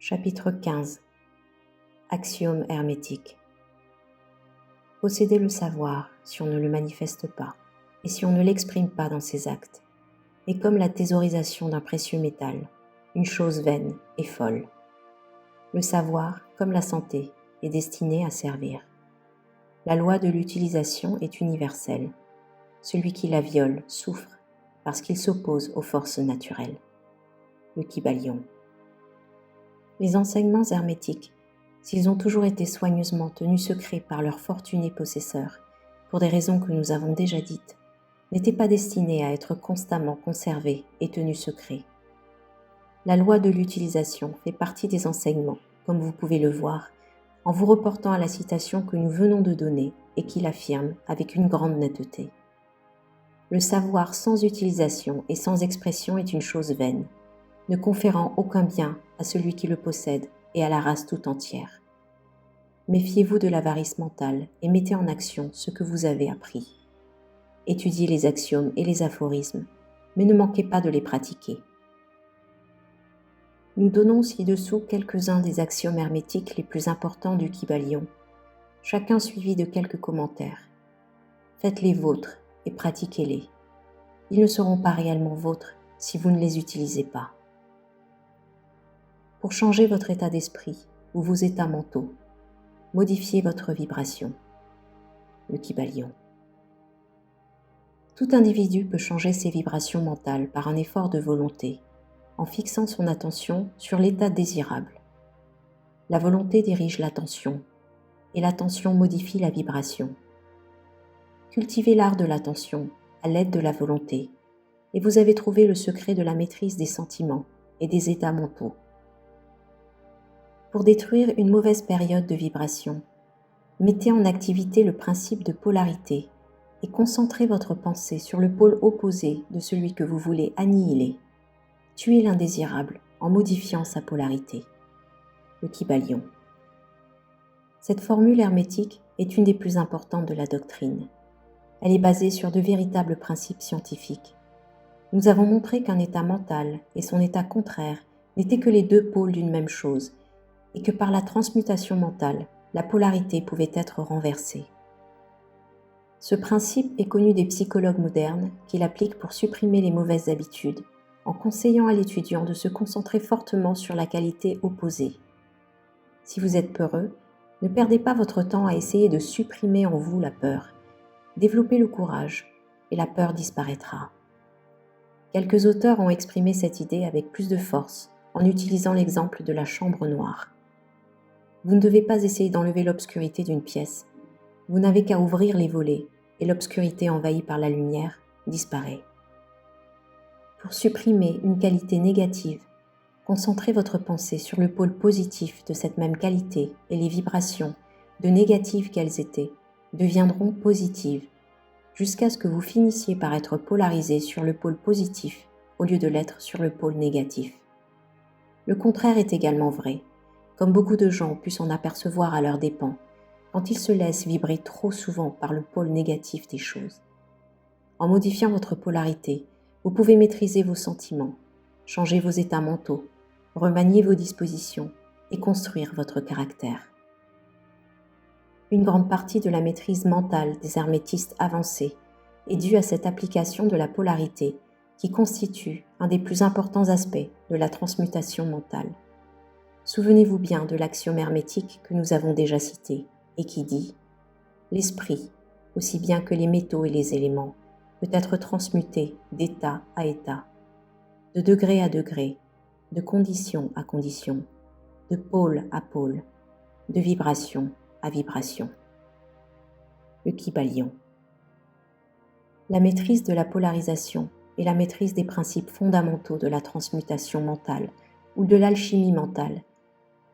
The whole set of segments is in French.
Chapitre 15. Axiome hermétique. Posséder le savoir, si on ne le manifeste pas, et si on ne l'exprime pas dans ses actes, est comme la thésaurisation d'un précieux métal, une chose vaine et folle. Le savoir, comme la santé, est destiné à servir. La loi de l'utilisation est universelle. Celui qui la viole souffre, parce qu'il s'oppose aux forces naturelles. Le Kybalion. Les enseignements hermétiques, s'ils ont toujours été soigneusement tenus secrets par leurs fortunés possesseurs, pour des raisons que nous avons déjà dites, n'étaient pas destinés à être constamment conservés et tenus secrets. La loi de l'utilisation fait partie des enseignements, comme vous pouvez le voir, en vous reportant à la citation que nous venons de donner et qui l'affirme avec une grande netteté. Le savoir sans utilisation et sans expression est une chose vaine, ne conférant aucun bien à celui qui le possède et à la race tout entière. Méfiez-vous de l'avarice mentale et mettez en action ce que vous avez appris. Étudiez les axiomes et les aphorismes, mais ne manquez pas de les pratiquer. Nous donnons ci-dessous quelques-uns des axiomes hermétiques les plus importants du Kybalion, chacun suivi de quelques commentaires. Faites-les vôtres et pratiquez-les. Ils ne seront pas réellement vôtres si vous ne les utilisez pas. Pour changer votre état d'esprit ou vos états mentaux, modifiez votre vibration. Le Kybalion. Tout individu peut changer ses vibrations mentales par un effort de volonté, en fixant son attention sur l'état désirable. La volonté dirige l'attention, et l'attention modifie la vibration. Cultivez l'art de l'attention à l'aide de la volonté, et vous avez trouvé le secret de la maîtrise des sentiments et des états mentaux. Pour détruire une mauvaise période de vibration, mettez en activité le principe de polarité et concentrez votre pensée sur le pôle opposé de celui que vous voulez annihiler. Tuez l'indésirable en modifiant sa polarité. Le Kybalion. Cette formule hermétique est une des plus importantes de la doctrine. Elle est basée sur de véritables principes scientifiques. Nous avons montré qu'un état mental et son état contraire n'étaient que les deux pôles d'une même chose, et que par la transmutation mentale, la polarité pouvait être renversée. Ce principe est connu des psychologues modernes qui l'appliquent pour supprimer les mauvaises habitudes, en conseillant à l'étudiant de se concentrer fortement sur la qualité opposée. Si vous êtes peureux, ne perdez pas votre temps à essayer de supprimer en vous la peur. Développez le courage, et la peur disparaîtra. Quelques auteurs ont exprimé cette idée avec plus de force en utilisant l'exemple de la chambre noire. Vous ne devez pas essayer d'enlever l'obscurité d'une pièce. Vous n'avez qu'à ouvrir les volets et l'obscurité envahie par la lumière disparaît. Pour supprimer une qualité négative, concentrez votre pensée sur le pôle positif de cette même qualité et les vibrations, de négatives qu'elles étaient, deviendront positives, jusqu'à ce que vous finissiez par être polarisé sur le pôle positif au lieu de l'être sur le pôle négatif. Le contraire est également vrai, comme beaucoup de gens ont pu s'en apercevoir à leurs dépens, quand ils se laissent vibrer trop souvent par le pôle négatif des choses. En modifiant votre polarité, vous pouvez maîtriser vos sentiments, changer vos états mentaux, remanier vos dispositions et construire votre caractère. Une grande partie de la maîtrise mentale des hermétistes avancés est due à cette application de la polarité qui constitue un des plus importants aspects de la transmutation mentale. Souvenez-vous bien de l'axiome hermétique que nous avons déjà cité et qui dit « L'esprit, aussi bien que les métaux et les éléments, peut être transmuté d'état à état, de degré à degré, de condition à condition, de pôle à pôle, de vibration à vibration. » Le Kybalion. La maîtrise de la polarisation est la maîtrise des principes fondamentaux de la transmutation mentale ou de l'alchimie mentale,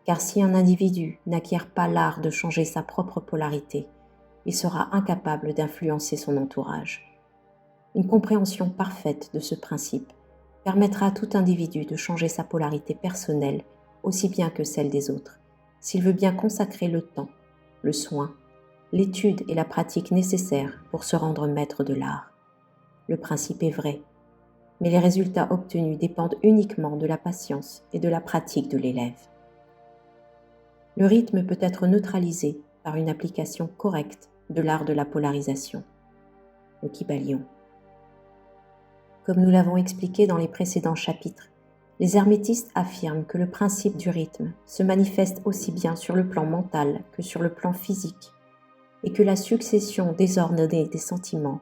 car si un individu n'acquiert pas l'art de changer sa propre polarité, il sera incapable d'influencer son entourage. Une compréhension parfaite de ce principe permettra à tout individu de changer sa polarité personnelle aussi bien que celle des autres, s'il veut bien consacrer le temps, le soin, l'étude et la pratique nécessaires pour se rendre maître de l'art. Le principe est vrai, mais les résultats obtenus dépendent uniquement de la patience et de la pratique de l'élève. le rythme peut être neutralisé par une application correcte de l'art de la polarisation, le Kybalion. Comme nous l'avons expliqué dans les précédents chapitres, les hermétistes affirment que le principe du rythme se manifeste aussi bien sur le plan mental que sur le plan physique, et que la succession désordonnée des sentiments,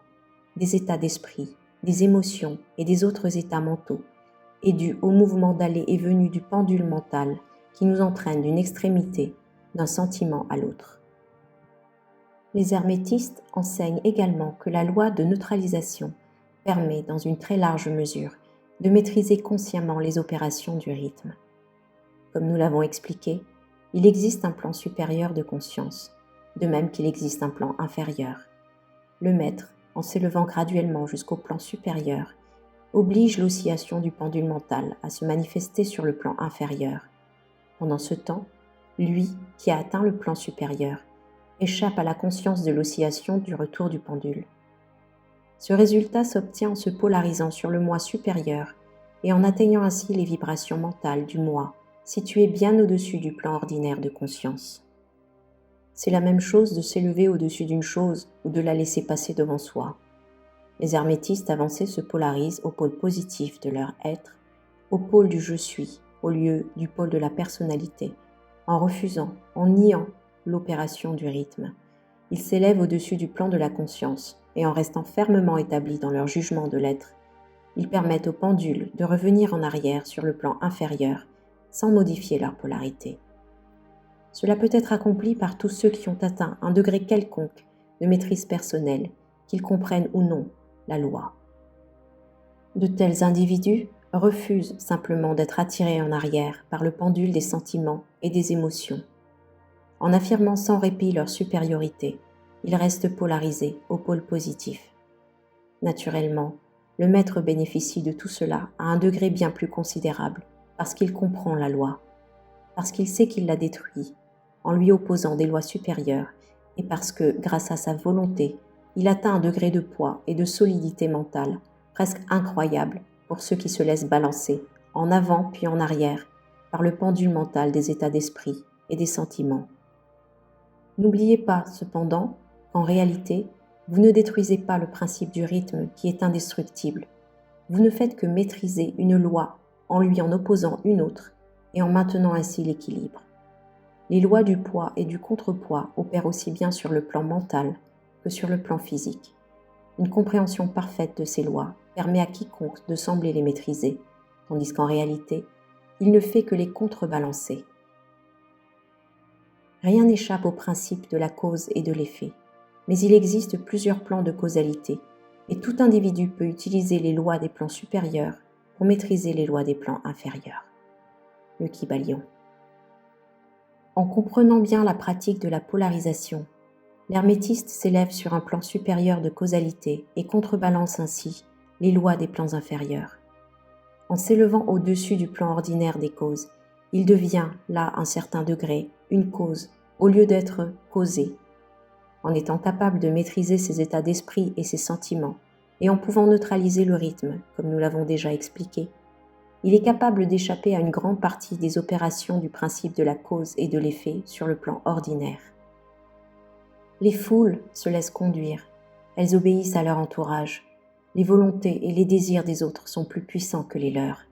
des états d'esprit, des émotions et des autres états mentaux est due au mouvement d'aller et venue du pendule mental qui nous entraîne d'une extrémité d'un sentiment à l'autre. Les hermétistes enseignent également que la loi de neutralisation permet, dans une très large mesure, de maîtriser consciemment les opérations du rythme. Comme nous l'avons expliqué, il existe un plan supérieur de conscience, de même qu'il existe un plan inférieur. Le maître, en s'élevant graduellement jusqu'au plan supérieur, oblige l'oscillation du pendule mental à se manifester sur le plan inférieur. Pendant ce temps, lui, qui a atteint le plan supérieur, échappe à la conscience de l'oscillation du retour du pendule. Ce résultat s'obtient en se polarisant sur le moi supérieur et en atteignant ainsi les vibrations mentales du moi, situé bien au-dessus du plan ordinaire de conscience. C'est la même chose de s'élever au-dessus d'une chose ou de la laisser passer devant soi. Les hermétistes avancés se polarisent au pôle positif de leur être, au pôle du « je suis », au lieu du pôle de la personnalité, en refusant, en niant l'opération du rythme. Ils s'élèvent au-dessus du plan de la conscience et en restant fermement établis dans leur jugement de l'être, ils permettent au pendule de revenir en arrière sur le plan inférieur sans modifier leur polarité. Cela peut être accompli par tous ceux qui ont atteint un degré quelconque de maîtrise personnelle, qu'ils comprennent ou non la loi. De tels individus refusent simplement d'être attirés en arrière par le pendule des sentiments et des émotions. En affirmant sans répit leur supériorité, ils restent polarisés au pôle positif. Naturellement, le maître bénéficie de tout cela à un degré bien plus considérable parce qu'il comprend la loi, parce qu'il sait qu'il la détruit en lui opposant des lois supérieures et parce que, grâce à sa volonté, il atteint un degré de poids et de solidité mentale presque incroyable pour ceux qui se laissent balancer en avant puis en arrière par le pendule mental des états d'esprit et des sentiments. N'oubliez pas, cependant, qu'en réalité, vous ne détruisez pas le principe du rythme qui est indestructible. Vous ne faites que maîtriser une loi en lui en opposant une autre et en maintenant ainsi l'équilibre. Les lois du poids et du contrepoids opèrent aussi bien sur le plan mental que sur le plan physique. Une compréhension parfaite de ces lois permet à quiconque de sembler les maîtriser, tandis qu'en réalité, il ne fait que les contrebalancer. Rien n'échappe au principe de la cause et de l'effet, mais il existe plusieurs plans de causalité, et tout individu peut utiliser les lois des plans supérieurs pour maîtriser les lois des plans inférieurs. Le Kybalion. En comprenant bien la pratique de la polarisation, l'hermétiste s'élève sur un plan supérieur de causalité et contrebalance ainsi les lois des plans inférieurs. En s'élevant au-dessus du plan ordinaire des causes, il devient, là à un certain degré, une cause, au lieu d'être causé. En étant capable de maîtriser ses états d'esprit et ses sentiments, et en pouvant neutraliser le rythme, comme nous l'avons déjà expliqué, il est capable d'échapper à une grande partie des opérations du principe de la cause et de l'effet sur le plan ordinaire. Les foules se laissent conduire, elles obéissent à leur entourage. Les volontés et les désirs des autres sont plus puissants que les leurs.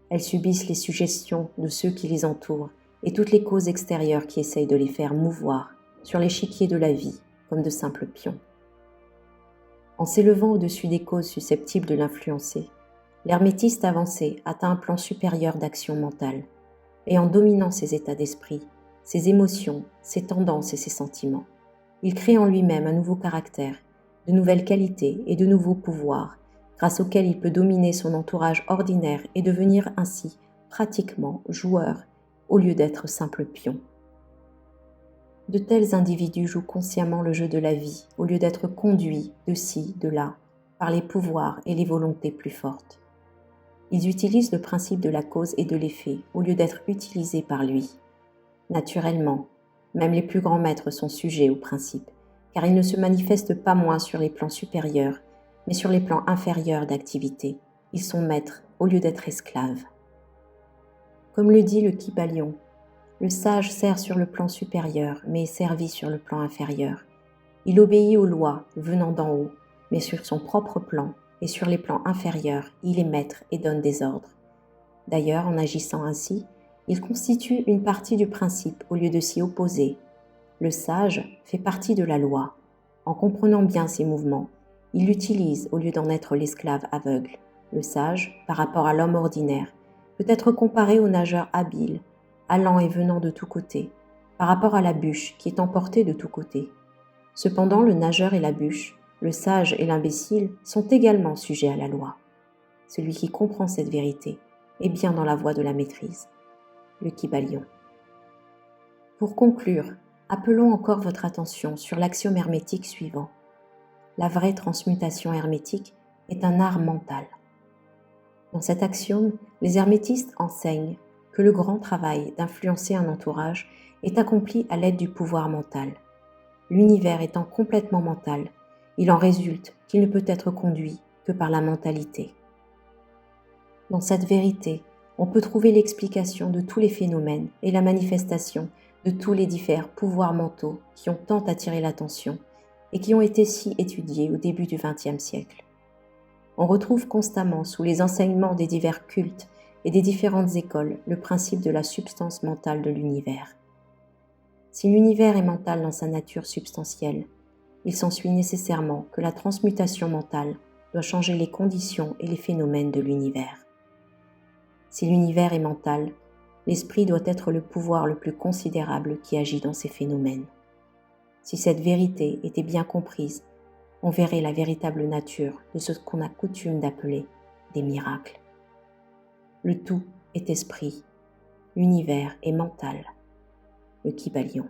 Elles subissent les suggestions de ceux qui les entourent et toutes les causes extérieures qui essayent de les faire mouvoir sur l'échiquier de la vie comme de simples pions. En s'élevant au-dessus des causes susceptibles de l'influencer, l'hermétiste avancé atteint un plan supérieur d'action mentale, et en dominant ses états d'esprit, ses émotions, ses tendances et ses sentiments, il crée en lui-même un nouveau caractère, de nouvelles qualités et de nouveaux pouvoirs, grâce auxquels il peut dominer son entourage ordinaire et devenir ainsi pratiquement joueur au lieu d'être simple pion. De tels individus jouent consciemment le jeu de la vie au lieu d'être conduits de ci, de là, par les pouvoirs et les volontés plus fortes. Ils utilisent le principe de la cause et de l'effet au lieu d'être utilisés par lui. Naturellement, même les plus grands maîtres sont sujets au principe, car ils ne se manifestent pas moins sur les plans supérieurs, mais sur les plans inférieurs d'activité. Ils sont maîtres au lieu d'être esclaves. Comme le dit le Kybalion, Le sage sert sur le plan supérieur, mais est servi sur le plan inférieur. Il obéit aux lois venant d'en haut, mais sur son propre plan et sur les plans inférieurs, il est maître et donne des ordres. D'ailleurs, en agissant ainsi, il constitue une partie du principe au lieu de s'y opposer. Le sage fait partie de la loi. En comprenant bien ses mouvements, il l'utilise au lieu d'en être l'esclave aveugle. Le sage, par rapport à l'homme ordinaire, peut être comparé au nageur habile, allant et venant de tous côtés, par rapport à la bûche qui est emportée de tous côtés. Cependant, le nageur et la bûche, le sage et l'imbécile sont également sujets à la loi. Celui qui comprend cette vérité est bien dans la voie de la maîtrise. Le Kybalion. Pour conclure, appelons encore votre attention sur l'axiome hermétique suivant. La vraie transmutation hermétique est un art mental. Dans cet axiome, les hermétistes enseignent que le grand travail d'influencer un entourage est accompli à l'aide du pouvoir mental. L'univers étant complètement mental, il en résulte qu'il ne peut être conduit que par la mentalité. Dans cette vérité, on peut trouver l'explication de tous les phénomènes et la manifestation de tous les divers pouvoirs mentaux qui ont tant attiré l'attention et qui ont été si étudiés au début du XXe siècle. On retrouve constamment sous les enseignements des divers cultes et des différentes écoles le principe de la substance mentale de l'univers. Si l'univers est mental dans sa nature substantielle, il s'ensuit nécessairement que la transmutation mentale doit changer les conditions et les phénomènes de l'univers. Si l'univers est mental, l'esprit doit être le pouvoir le plus considérable qui agit dans ces phénomènes. Si cette vérité était bien comprise, on verrait la véritable nature de ce qu'on a coutume d'appeler des miracles. Le tout est esprit, l'univers est mental. Le Kybalion.